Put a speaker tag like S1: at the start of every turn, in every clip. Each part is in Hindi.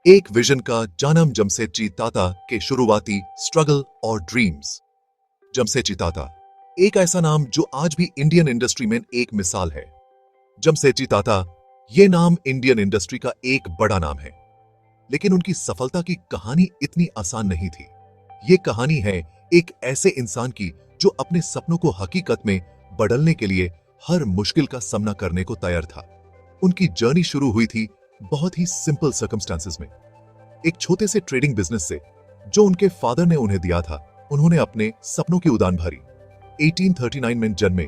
S1: एक विजन का जन्म जमशेदजी ताता के शुरुआती स्ट्रगल और ड्रीम्स। जमशेदजी ताता एक ऐसा नाम जो आज भी इंडियन इंडस्ट्री में एक मिसाल है। जमशेदजी ताता ये नाम इंडियन इंडस्ट्री का एक बड़ा नाम है, लेकिन उनकी सफलता की कहानी इतनी आसान नहीं थी। ये कहानी है एक ऐसे इंसान की जो अपने सपनों को हकीकत में बदलने के लिए हर मुश्किल का सामना करने को तैयार था। उनकी जर्नी शुरू हुई थी बहुत ही सिंपल सर्कमस्टांसेस में। एक छोटे से ट्रेडिंग बिजनेस से जो उनके फादर ने उन्हें दिया था, उन्होंने अपने सपनों की उड़ान भरी। 1839 में जन्मे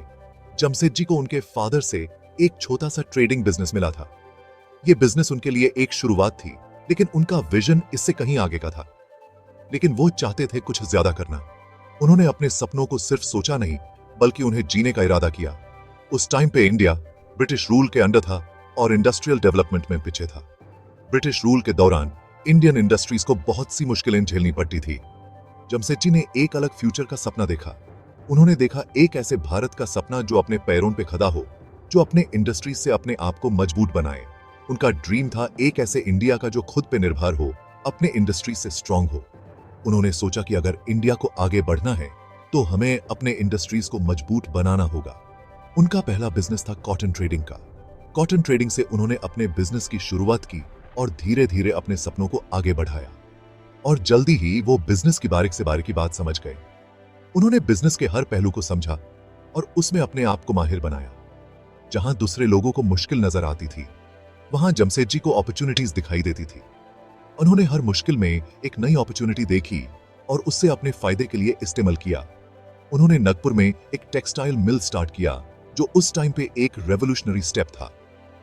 S1: जमशेदजी को उनके फादर से एक छोटा सा ट्रेडिंग बिजनेस मिला था। यह बिजनेस उनके लिए एक शुरुआत थी, लेकिन उनका विजन इससे कहीं आगे का था। लेकिन वो चाहते थे कुछ ज्यादा करना। उन्होंने अपने सपनों को सिर्फ सोचा नहीं, बल्कि उन्हें जीने का इरादा किया। उस टाइम पे इंडिया ब्रिटिश रूल के अंडर था और इंडस्ट्रियल डेवलपमेंट में पीछे था। ब्रिटिश रूल के दौरान इंडियन इंडस्ट्रीज को बहुत सी मुश्किलें झेलनी पड़ती थी। जमशेदजी ने एक अलग फ्यूचर का सपना देखा। उन्होंने देखा एक ऐसे भारत का सपना जो अपने पैरों पे खड़ा हो, जो अपने इंडस्ट्रीज से अपने आप को मजबूत बनाए। उनका ड्रीम था एक ऐसे इंडिया का जो खुद पे निर्भर हो, अपने इंडस्ट्री से स्ट्रांग हो। उन्होंने सोचा कि अगर इंडिया को आगे बढ़ना है तो हमें अपने इंडस्ट्रीज को मजबूत बनाना होगा। उनका पहला बिजनेस था कॉटन ट्रेडिंग का। कॉटन ट्रेडिंग से उन्होंने अपने बिजनेस की शुरुआत की और धीरे धीरे अपने सपनों को आगे बढ़ाया। और जल्दी ही वो बिजनेस की बारीक से बारीकी बात समझ गए। उन्होंने बिजनेस के हर पहलू को समझा और उसमें अपने आप को माहिर बनाया। जहां दूसरे लोगों को मुश्किल नजर आती थी, वहां जमशेदजी को अपॉर्चुनिटीज दिखाई देती थी। उन्होंने हर मुश्किल में एक नई अपॉर्चुनिटी देखी और उससे अपने फायदे के लिए इस्तेमाल किया। उन्होंने नागपुर में एक टेक्सटाइल मिल स्टार्ट किया, जो उस टाइम पे एक रेवोल्यूशनरी स्टेप था।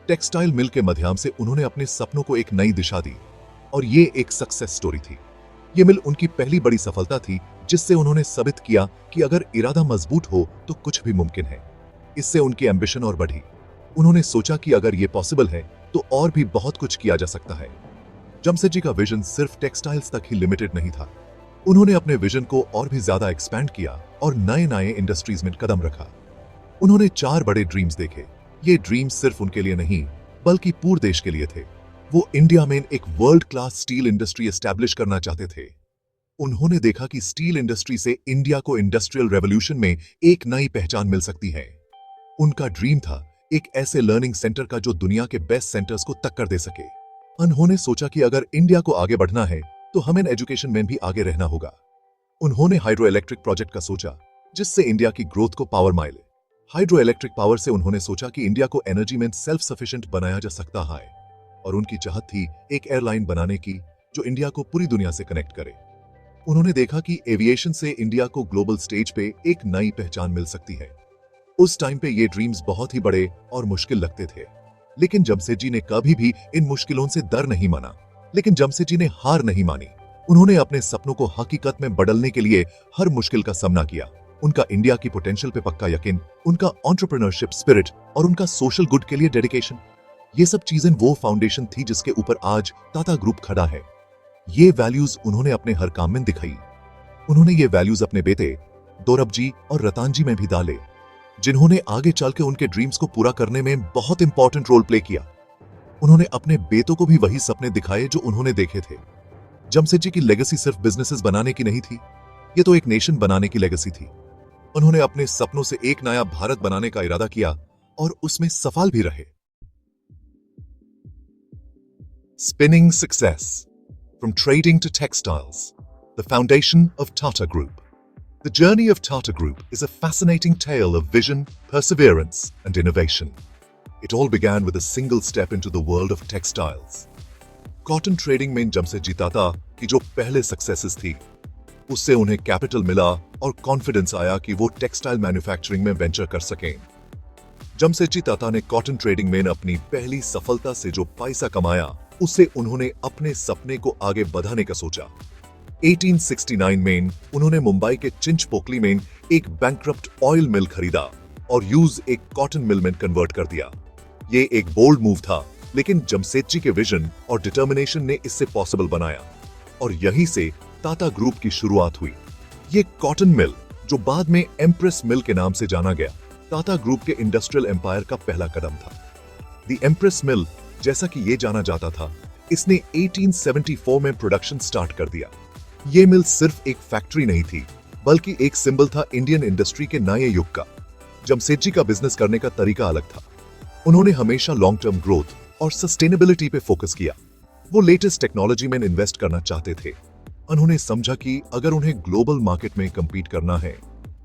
S1: टेक्सटाइल मिल के माध्यम से उन्होंने अपने सपनों को एक नई दिशा दी और ये एक सक्सेस स्टोरी थी। ये मिल उनकी पहली बड़ी सफलता थी, जिससे उन्होंने साबित किया कि अगर इरादा मजबूत हो तो कुछ भी मुमकिन है। इससे उनकी एम्बिशन और बढ़ी। उन्होंने सोचा कि अगर ये पॉसिबल है तो और भी बहुत कुछ किया जा सकता है। जमशेदजी का विजन सिर्फ टेक्सटाइल्स तक ही लिमिटेड नहीं था। उन्होंने अपने विजन को और भी ज्यादा एक्सपैंड किया और नए नए इंडस्ट्रीज में कदम रखा। उन्होंने 4 बड़े ड्रीम्स देखे। ये ड्रीम्स सिर्फ उनके लिए नहीं, बल्कि पूरे देश के लिए थे। वो इंडिया में एक world class steel industry establish करना चाहते थे। उन्होंने देखा कि स्टील इंडस्ट्री से इंडिया को इंडस्ट्रियल रेवोल्यूशन में एक नई पहचान मिल सकती है। उनका ड्रीम था एक ऐसे लर्निंग सेंटर का जो दुनिया के बेस्ट सेंटर्स को टक्कर दे सके। उन्होंने सोचा कि अगर इंडिया को आगे बढ़ना है तो हमें एजुकेशन में भी आगे रहना होगा। उन्होंने हाइड्रो इलेक्ट्रिक प्रोजेक्ट का सोचा, जिससे इंडिया की ग्रोथ को पावर मिले। हाइड्रो इलेक्ट्रिक पावर से उन्होंने सोचा कि इंडिया को एनर्जी में सेल्फ सफिशिएंट बनाया जा सकता है। और उनकी चाहत थी एक एयरलाइन बनाने की जो इंडिया को पूरी दुनिया से कनेक्ट करे। उन्होंने देखा कि एविएशन से इंडिया को ग्लोबल स्टेज पे एक नई पहचान मिल सकती है। उस टाइम पे ये ड्रीम्स बहुत ही बड़े और मुश्किल लगते थे, लेकिन जमशेदजी ने कभी भी इन मुश्किलों से डर नहीं माना। लेकिन जमशेदजी ने हार नहीं मानी। उन्होंने अपने सपनों को हकीकत में बदलने के लिए हर मुश्किल का सामना किया। उनका इंडिया की पोटेंशियल पे पक्का यकीन, उनका एंटरप्रेन्योरशिप स्पिरिट और उनका सोशल गुड के लिए डेडिकेशन, ये सब चीजें वो फाउंडेशन थी जिसके ऊपर आज टाटा ग्रुप खड़ा है। ये वैल्यूज उन्होंने अपने हर काम में दिखाई। उन्होंने ये वैल्यूज अपने बेटे दौरब जी और रतन जी में भी डाले, जिन्होंने आगे चल के उनके ड्रीम्स को पूरा करने में बहुत इंपॉर्टेंट रोल प्ले किया। उन्होंने अपने बेटों को भी वही सपने दिखाए जो उन्होंने देखे थे। जमशेदजी की लेगेसी सिर्फ बिजनेसेस बनाने की नहीं थी, ये तो एक नेशन बनाने की लेगेसी थी। उन्होंने अपने सपनों से एक नया भारत बनाने का इरादा किया और उसमें सफल भी रहे। Spinning success from trading to textiles, the foundation of Tata Group. The journey of Tata Group is a fascinating tale of vision, perseverance, and innovation. It all began with a single step into the world of textiles. Cotton trading में जमशेदजी ताता की जो पहले सक्सेसेस थी, उससे उन्हें कैपिटल मिला और कॉन्फिडेंस आया कि वो टेक्सटाइल मैन्युफैक्चरिंग में वेंचर कर सकें। जमशेदजी ताता ने कॉटन ट्रेडिंग में अपनी पहली सफलता से जो पैसा कमाया, उससे उन्होंने अपने सपने को आगे बढ़ाने का सोचा। 1869 में उन्होंने मुंबई के चिंचपोकली में एक बैंकरप्ट ऑयल मिल खरीदा और यूज एक कॉटन मिल में कन्वर्ट कर दिया। ये एक बोल्ड मूव था, लेकिन जमशेदजी के विजन और डिटर्मिनेशन ने इससे पॉसिबल बनाया और यहीं से टाटा ग्रुप की शुरुआत हुई। ये कॉटन मिल, जो बाद में एम्प्रेस मिल के नाम से जाना गया, टाटा ग्रुप के इंडस्ट्रियल एम्पायर का पहला कदम था। द एम्प्रेस मिल, जैसा कि ये जाना जाता था, इसने 1874 में प्रोडक्शन स्टार्ट कर दिया। ये मिल सिर्फ एक फैक्ट्री नहीं थी, बल्कि एक सिंबल था इंडियन इंडस्ट्री के नए युग का। जमशेदजी का बिजनेस करने का तरीका अलग था। उन्होंने हमेशा लॉन्ग टर्म ग्रोथ और सस्टेनेबिलिटी पे फोकस किया। वो लेटेस्ट टेक्नोलॉजी में इन्वेस्ट करना चाहते थे। उन्होंने समझा कि अगर उन्हें ग्लोबल मार्केट में कम्पीट करना है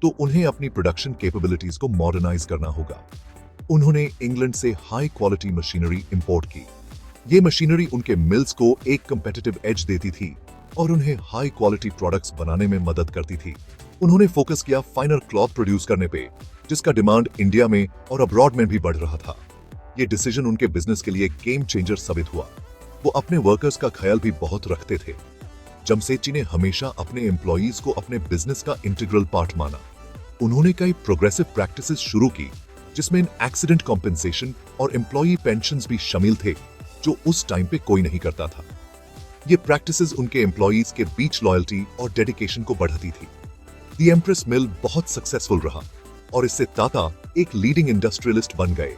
S1: तो उन्हें अपनी प्रोडक्शन कैपेबिलिटीज को मॉडर्नाइज करना होगा। उन्होंने इंग्लैंड से हाई क्वालिटी मशीनरी इंपोर्ट की। ये मशीनरी उनके मिल्स को एक कंपेटिटिव एज देती थी और उन्हें हाई क्वालिटी प्रोडक्ट्स बनाने में मदद करती थी। उन्होंने फोकस किया फाइनर क्लॉथ प्रोड्यूस करने पे, जिसका डिमांड इंडिया में और अब्रॉड में भी बढ़ रहा था। ये डिसीजन उनके बिजनेस के लिए गेम चेंजर साबित हुआ। वो अपने वर्कर्स का ख्याल भी बहुत रखते थे। जमशेदजी ने हमेशा अपने एम्प्लॉयज को अपने बिजनेस का इंटीग्रल पार्ट माना। उन्होंने कई प्रोग्रेसिव प्रैक्टिसेस शुरू की, जिसमें एक्सीडेंट कॉम्पेंसेशन और एम्प्लॉई पेंशन्स भी शामिल थे, जो उस टाइम पे कोई नहीं करता था। ये प्रैक्टिसेस उनके एम्प्लॉयज के बीच लॉयल्टी और डेडिकेशन को बढ़ाती थी। दी एम्प्रेस मिल बहुत सक्सेसफुल रहा और इससे टाटा एक लीडिंग इंडस्ट्रियलिस्ट बन गए।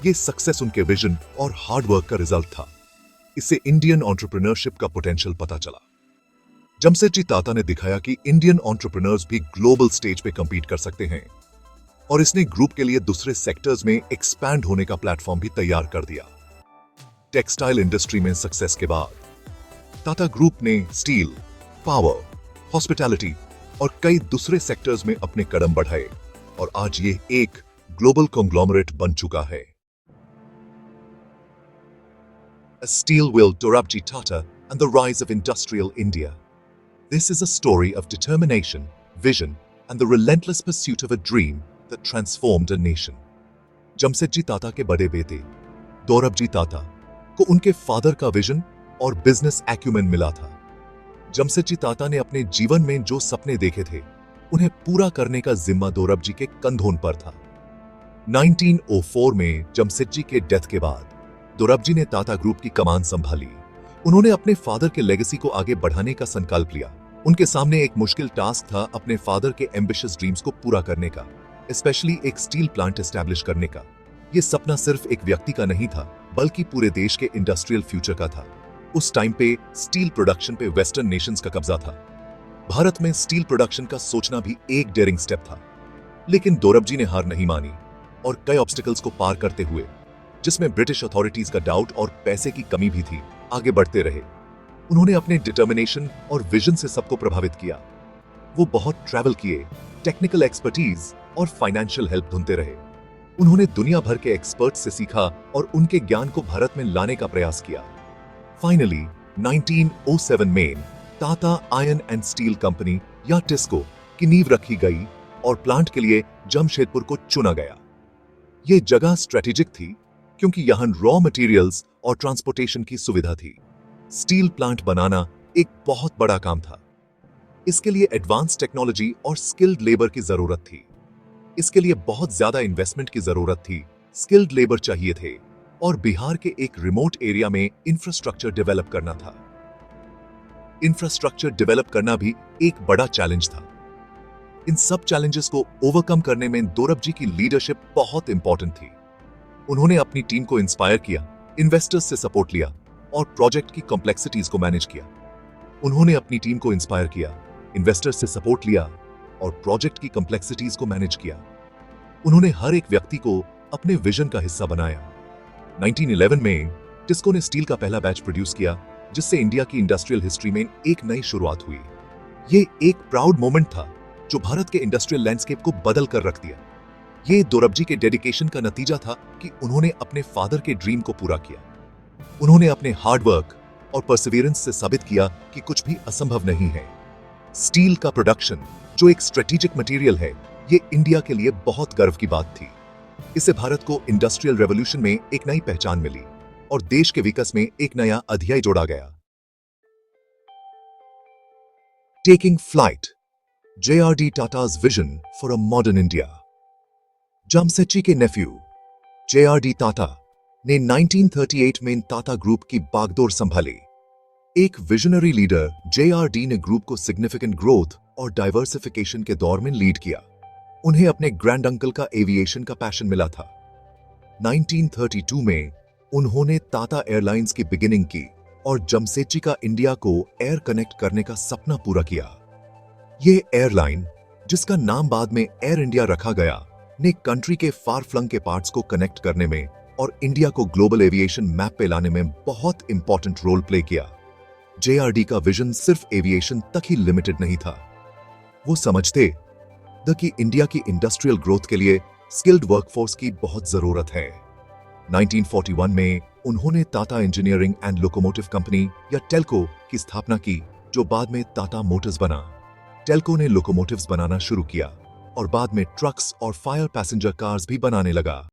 S1: ये सक्सेस उनके विजन और हार्ड वर्क का रिजल्ट था। इससे इंडियन एंटरप्रेन्योरशिप का पोटेंशियल पता चला। जमशेदजी टाटा ने दिखाया कि इंडियन एंटरप्रेन्योर्स भी ग्लोबल स्टेज पे compete कर सकते हैं और इसने ग्रुप के लिए दूसरे सेक्टर्स में एक्सपैंड होने का प्लेटफॉर्म भी तैयार कर दिया। टेक्सटाइल इंडस्ट्री में सक्सेस के बाद टाटा ग्रुप ने स्टील, पावर, हॉस्पिटैलिटी और कई दूसरे सेक्टर्स में अपने कदम बढ़ाए और आज ये एक ग्लोबल कॉन्ग्लोमरेट बन चुका है। A steel will Dorabji Tata and the rise of industrial India. This is a story of determination, vision, and the relentless pursuit of a dream that transformed a nation. Jamshedji Tata के बड़े बेटे दोरबजी टाटा को उनके फादर का विजन और बिजनेस एक्यूमेन मिला था। जमशेदजी टाटा ने अपने जीवन में जो सपने देखे थे, उन्हें पूरा करने का जिम्मा दोरबजी के कंधों पर था। 1904 में जमशेदजी के डेथ के बाद दोरबजी ने टाटा ग्रुप की कमान संभाली। उन्होंने अपने फादर के लेगेसी को आगे बढ़ाने का संकल्प लिया। उनके सामने एक मुश्किल टास्क था अपने फादर के एम्बिशियस ड्रीम्स को पूरा करने का, स्पेशली एक स्टील प्लांट एस्टैब्लिश करने का। यह सपना सिर्फ एक व्यक्ति का नहीं था, बल्कि पूरे देश के इंडस्ट्रियल फ्यूचर का था। उस टाइम पे स्टील प्रोडक्शन पे वेस्टर्न नेशंस का कब्जा था। भारत में स्टील प्रोडक्शन का सोचना भी एक डेयरिंग स्टेप था। लेकिन दोरबजी ने हार नहीं मानी और कई ऑब्स्टिकल्स को पार करते हुए, जिसमें ब्रिटिश अथॉरिटीज का डाउट और पैसे की कमी भी थी, आगे बढ़ते रहे। उन्होंने अपने डिटर्मिनेशन और विजन से सबको प्रभावित किया। वो बहुत ट्रैवल किए, टेक्निकल एक्सपर्टीज और फाइनेंशियल हेल्प ढूंढते रहे। उन्होंने दुनिया भर के एक्सपर्ट से सीखा और उनके ज्ञान को भारत में लाने का प्रयास किया। फाइनली 1907 में Tata iron and steel company या टिस्को की नींव रखी गई और प्लांट के लिए जमशेदपुर को चुना गया। ये जगह स्ट्रेटेजिक थी क्योंकि यहां रॉ मटेरियल्स और ट्रांसपोर्टेशन की सुविधा थी। स्टील प्लांट बनाना एक बहुत बड़ा काम था। इसके लिए एडवांस टेक्नोलॉजी और स्किल्ड लेबर की जरूरत थी। इसके लिए बहुत ज्यादा इन्वेस्टमेंट की जरूरत थी, स्किल्ड लेबर चाहिए थे और बिहार के एक रिमोट एरिया में इंफ्रास्ट्रक्चर डेवलप करना था। इंफ्रास्ट्रक्चर डेवलप करना भी एक बड़ा चैलेंज था। इन सब चैलेंजेस को ओवरकम करने में दोरबजी की लीडरशिप बहुत इंपॉर्टेंट थी। उन्होंने अपनी टीम को इंस्पायर किया, इन्वेस्टर्स से सपोर्ट लिया और प्रोजेक्ट की कॉम्प्लेक्सिटीज को मैनेज किया। उन्होंने अपनी टीम को इंस्पायर किया, इन्वेस्टर्स से सपोर्ट लिया और प्रोजेक्ट की कॉम्प्लेक्सिटीज को मैनेज किया। उन्होंने हर एक व्यक्ति को अपने विजन का हिस्सा बनाया। 1911 में टिस्को ने स्टील का पहला बैच प्रोड्यूस किया, जिससे इंडिया की इंडस्ट्रियल हिस्ट्री में एक नई शुरुआत हुई। ये एक प्राउड मोमेंट था जो भारत के इंडस्ट्रियल लैंडस्केप को बदल कर रख दिया। ये दोरबजी के डेडिकेशन का नतीजा था कि उन्होंने अपने फादर के ड्रीम को पूरा किया। उन्होंने अपने हार्ड वर्क और परसिवियरेंस से साबित किया कि कुछ भी असंभव नहीं है। स्टील का प्रोडक्शन, जो एक स्ट्रेटेजिक मटेरियल है, ये इंडिया के लिए बहुत गर्व की बात थी। इससे भारत को इंडस्ट्रियल रेवोल्यूशन में एक नई पहचान मिली और देश के विकास में एक नया अध्याय जोड़ा गया। Taking flight, JRD Tata's vision for a modern India। Jamshedji के नेफ्यू JRD टाटा ने 1938 में टाटा ग्रुप की बागडोर संभाली। एक विजनरी लीडर JRD ने ग्रुप को सिग्निफिकेंट ग्रोथ और डाइवर्सिफिकेशन के दौर में लीड किया। उन्हें अपने ग्रैंड अंकल का एविएशन का पैशन मिला था। 1932 में उन्होंने टाटा एयरलाइंस की बिगिनिंग की और जमसेची का इंडिया को एयर कनेक्ट करने का सपना पूरा किया। ये एयरलाइन, जिसका नाम बाद में एयर इंडिया रखा गया, ने कंट्री के फार फ्लंग के पार्ट्स को कनेक्ट करने में और इंडिया को ग्लोबल एविएशन मैप पे लाने में बहुत इंपॉर्टेंट रोल प्ले किया। जेआरडी का विजन सिर्फ एविएशन तक ही लिमिटेड नहीं था। वो समझते थे कि इंडिया की इंडस्ट्रियल ग्रोथ के लिए स्किल्ड वर्कफोर्स की बहुत जरूरत है। 1941 में उन्होंने Tata engineering and locomotive company या टेल्को की स्थापना की, जो बाद में टाटा मोटर्स बना। टेल्को ने लोकोमोटिव्स बनाना शुरू किया और बाद में ट्रक्स और फायर पैसेंजर कार्स भी बनाने लगा।